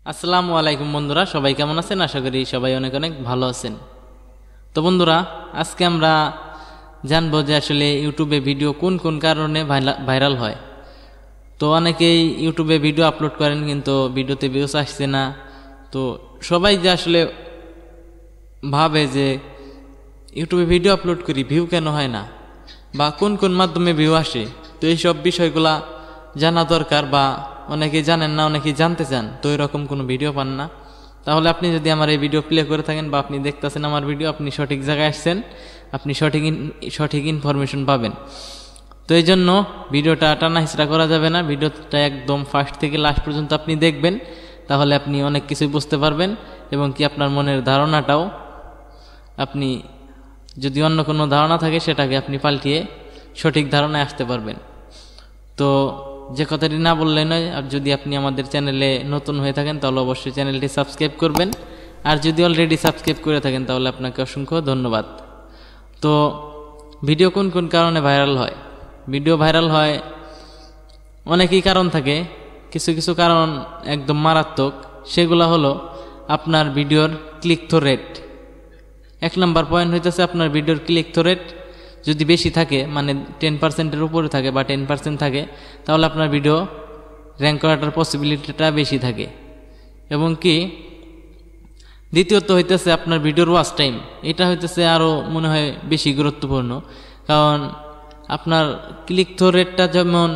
আসসালামু আলাইকুম বন্ধুরা, সবাই কেমন আছেন? আশা করি সবাই অনেক অনেক ভালো আছেন। তো বন্ধুরা, আজকে আমরা জানবো যে আসলে ইউটিউবে ভিডিও কোন কোন কারণে ভাইরাল হয়। তো অনেকেই ইউটিউবে ভিডিও আপলোড করেন কিন্তু ভিডিওতে ভিউজ আসছে না। তো সবাই যে আসলে ভাবে যে ইউটিউবে ভিডিও আপলোড করি ভিউ কেন হয় না, বা কোন কোন মাধ্যমে ভিউ আসে, তো এইসব বিষয়গুলা জানা দরকার। বা অনেকেই জানেন না, অনেকেই জানতে চান, তো এরকম কোনো ভিডিও পান না। তাহলে আপনি যদি আমার এই ভিডিও প্লে করে থাকেন বা আপনি দেখতেছেন আমার ভিডিও, আপনি সঠিক জায়গায় আসছেন, আপনি সঠিক ইনফরমেশন পাবেন। তো এই জন্য ভিডিওটা টানা হিচড়া করা যাবে না, ভিডিওটা একদম ফার্স্ট থেকে লাস্ট পর্যন্ত আপনি দেখবেন, তাহলে আপনি অনেক কিছুই বুঝতে পারবেন। এবং কি আপনার মনের ধারণাটাও, আপনি যদি অন্য কোনো ধারণা থাকে সেটাকে আপনি পাল্টিয়ে সঠিক ধারণায় আসতে পারবেন। তো যে কথাটি না বললে নয়, আর যদি আপনি আমাদের চ্যানেলে নতুন হয়ে থাকেন তাহলে অবশ্যই চ্যানেলটি সাবস্ক্রাইব করবেন, আর যদি অলরেডি সাবস্ক্রাইব করে থাকেন তাহলে আপনাকে অসংখ্য ধন্যবাদ। তো ভিডিও কোন কোন কারণে ভাইরাল হয়? ভিডিও ভাইরাল হয় অনেকই কারণ থাকে, কিছু কিছু কারণ একদম মারাত্মক। সেগুলো হলো আপনার ভিডিওর ক্লিক থ্রু রেট। 1 নম্বর পয়েন্ট হইতেছে আপনার ভিডিওর ক্লিক থ্রু রেট যদি বেশি থাকে, মানে 10%-এর উপরে থাকে বা 10% থাকে, তাহলে আপনার ভিডিও র্যাঙ্ক করাটার পসিবিলিটিটা বেশি থাকে। এবং কি দ্বিতীয়ত হইতেছে আপনার ভিডিওর ওয়াচ টাইম। এটা হইতেছে আরও মনে হয় বেশি গুরুত্বপূর্ণ, কারণ আপনার ক্লিক থ্রু রেটটা যেমন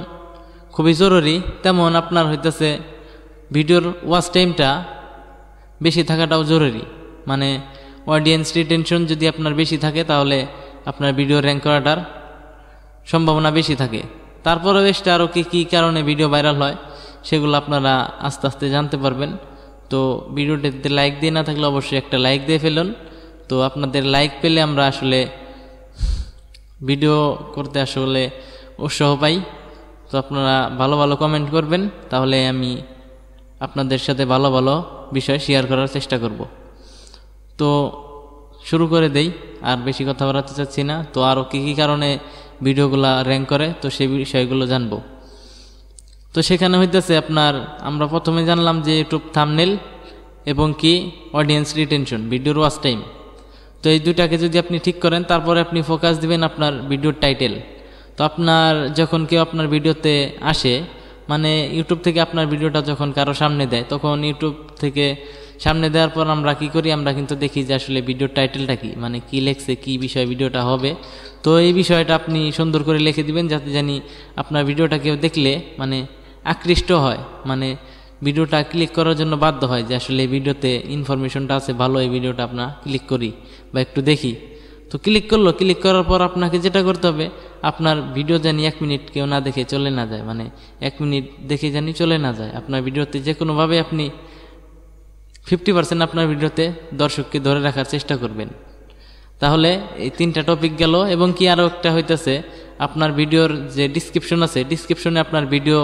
খুবই জরুরি, তেমন আপনার হইতেছে ভিডিওর ওয়াচ টাইমটা বেশি থাকাটাও জরুরি। মানে অডিয়েন্স রিটেনশন যদি আপনার বেশি থাকে তাহলে আপনার ভিডিও র্যাঙ্ক করাটার সম্ভাবনা বেশি থাকে। তারপরেও এসটা আরও কী কারণে ভিডিও ভাইরাল হয় সেগুলো আপনারা আস্তে আস্তে জানতে পারবেন। তো ভিডিওটিতে লাইক দিয়ে না থাকলে অবশ্যই একটা লাইক দিয়ে ফেলুন। তো আপনাদের লাইক পেলে আমরা আসলে ভিডিও করতে আসলে উৎসাহ পাই। তো আপনারা ভালো ভালো কমেন্ট করবেন, তাহলে আমি আপনাদের সাথে ভালো ভালো বিষয় শেয়ার করার চেষ্টা করব। তো শুরু করে দেই, আর বেশি কথা বাড়াতে চাচ্ছি না। তো আরও কী কী কারণে ভিডিওগুলা র্যাঙ্ক করে, তো সেই বিষয়গুলো জানবো। তো সেখানে হইতেছে আপনার, আমরা প্রথমে জানলাম যে ইউটিউব থাম্বনেল এবং কি অডিয়েন্স রিটেনশন, ভিডিওর ওয়াচ টাইম। তো এই দুটাকে যদি আপনি ঠিক করেন, তারপরে আপনি ফোকাস দিবেন আপনার ভিডিওর টাইটেল। তো আপনার যখন কেউ আপনার ভিডিওতে আসে, মানে ইউটিউব থেকে আপনার ভিডিওটা যখন কারো সামনে দেয়, তখন ইউটিউব থেকে সামনে দেওয়ার পর আমরা কি করি, আমরা কিন্তু দেখি যে আসলে ভিডিওর টাইটেলটা কি, মানে কি লেখছে, কি বিষয় ভিডিওটা হবে। তো এই বিষয়টা আপনি সুন্দর করে লিখে দিবেন, যাতে জানি আপনার ভিডিওটা কেউ দেখলে মানে আকৃষ্ট হয়, মানে ভিডিওটা ক্লিক করার জন্য বাধ্য হয় যে আসলে এই ভিডিওতে ইনফরমেশনটা আছে ভালো, এই ভিডিওটা আপনার ক্লিক করি বা একটু দেখি। তো ক্লিক করার পর আপনাকে যেটা করতে হবে, আপনার ভিডিও জানি 1 মিনিট কেউ না দেখে চলে না যায়, মানে 1 মিনিট দেখে জানি চলে না যায়। আপনার ভিডিওতে যে কোনোভাবে আপনি 50% আপনার ভিডিওতে দর্শককে ধরে রাখার চেষ্টা করবেন। তাহলে এই 3টা টপিক গেল। এবং কি আরও একটা হইতেছে, আপনার ভিডিওর যে ডিসক্রিপশন আছে, ডিসক্রিপশনে আপনার ভিডিও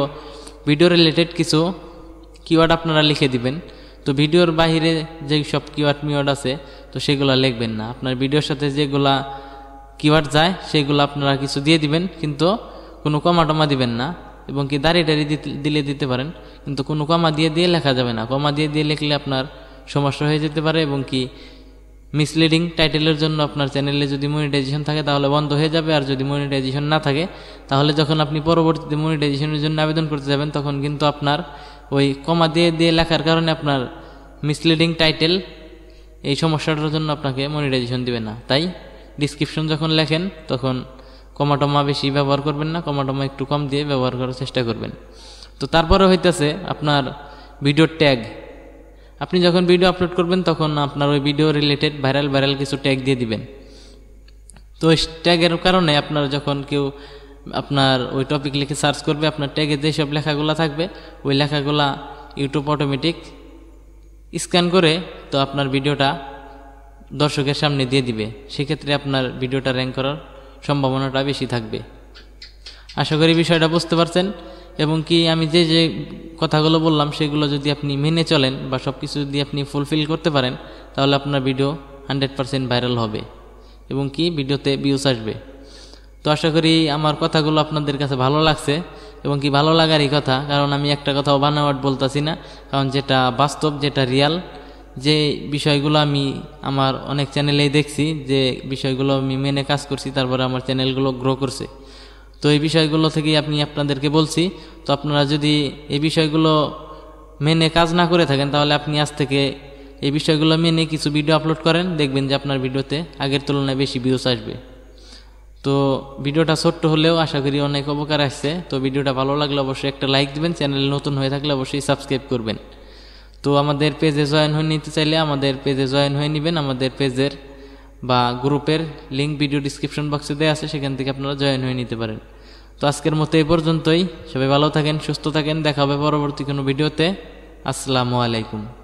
রিলেটেড কিছু কিওয়ার্ড আপনারা লিখে দিবেন। তো ভিডিওর বাহিরে যে সব কিওয়ার্ড আছে তো সেগুলা লিখবেন না। আপনার ভিডিওর সাথে যেগুলা কিওয়ার্ড যায় সেগুলো আপনারা কিছু দিয়ে দিবেন, কিন্তু কোনো কমা দিবেন না। এবং কি দাঁড়িয়ে দিলে দিতে পারেন, কিন্তু কোনো কমা দিয়ে লেখা যাবে না। কমা দিয়ে লিখলে আপনার সমস্যা হয়ে যেতে পারে। এবং কি মিসলিডিং টাইটেলের জন্য আপনার চ্যানেলে যদি মনিটাইজেশন থাকে তাহলে বন্ধ হয়ে যাবে, আর যদি মনিটাইজেশন না থাকে তাহলে যখন আপনি পরবর্তীতে মনিটাইজেশনের জন্য আবেদন করতে যাবেন, তখন কিন্তু আপনার ওই কমা দিয়ে লেখার কারণে আপনার মিসলিডিং টাইটেল, এই সমস্যাটার জন্য আপনাকে মনিটাইজেশন দিবে না। তাই ডিসক্রিপশন যখন লেখেন তখন কমা বেশি ব্যবহার করবেন না, কমা একটু কম দিয়ে ব্যবহার করার চেষ্টা করবেন। তো তারপরে হইতেছে আপনার ভিডিওর ট্যাগ। আপনি যখন ভিডিও আপলোড করবেন তখন আপনার ওই ভিডিও রিলেটেড ভাইরাল কিছু ট্যাগ দিয়ে দিবেন। তো ওই ট্যাগের কারণে আপনার যখন কেউ আপনার ওই টপিক লিখে সার্চ করবে, আপনার ট্যাগে যেসব লেখাগুলো থাকবে ওই লেখাগুলা ইউটিউব অটোমেটিক স্ক্যান করে তো আপনার ভিডিওটা দর্শকের সামনে দিয়ে দিবে। সেক্ষেত্রে আপনার ভিডিওটা র্যাঙ্ক করার সম্ভাবনাটা বেশি থাকবে। আশা করি বিষয়টা বুঝতে পারছেন। এবং কি আমি যে কথাগুলো বললাম সেগুলো যদি আপনি মেনে চলেন বা সব কিছু যদি আপনি ফুলফিল করতে পারেন, তাহলে আপনার ভিডিও 100% ভাইরাল হবে এবং কি ভিডিওতে ভিউজ আসবে। তো আশা করি আমার কথাগুলো আপনাদের কাছে ভালো লাগছে এবং কি ভালো লাগারই কথা, কারণ আমি একটা কথাও বানাওয়াট বলতাছি না, কারণ যেটা বাস্তব, যেটা রিয়াল, যে বিষয়গুলো আমি আমার অনেক চ্যানেলেই দেখছি, যে বিষয়গুলো আমি মেনে কাজ করছি, তারপরে আমার চ্যানেলগুলো গ্রো করছে। তো এই বিষয়গুলো থেকেই আমি আপনাদেরকে বলছি। তো আপনারা যদি এই বিষয়গুলো মেনে কাজ না করে থাকেন, তাহলে আপনি আজ থেকে এই বিষয়গুলো মেনে কিছু ভিডিও আপলোড করেন, দেখবেন যে আপনার ভিডিওতে আগের তুলনায় বেশি ভিউজ আসবে। তো ভিডিওটা ছোট্ট হলেও আশা করি অনেক উপকার আসছে। তো ভিডিওটা ভালো লাগলে অবশ্যই একটা লাইক দিবেন, চ্যানেল নতুন হয়ে থাকলে অবশ্যই সাবস্ক্রাইব করবেন। তো আমাদের পেজে জয়েন হয়ে নিতে চাইলে আমাদের পেজে জয়েন হয়ে নেবেন। আমাদের পেজের বা গ্রুপের লিঙ্ক ভিডিও ডিসক্রিপশন বক্সে দেওয়া আছে, সেখান থেকে আপনারা জয়েন হয়ে নিতে পারেন। তো আজকের মতো এই পর্যন্তই। সবাই ভালো থাকেন, সুস্থ থাকেন, দেখা হবে পরবর্তী কোনো ভিডিওতে। আসসালামু আলাইকুম।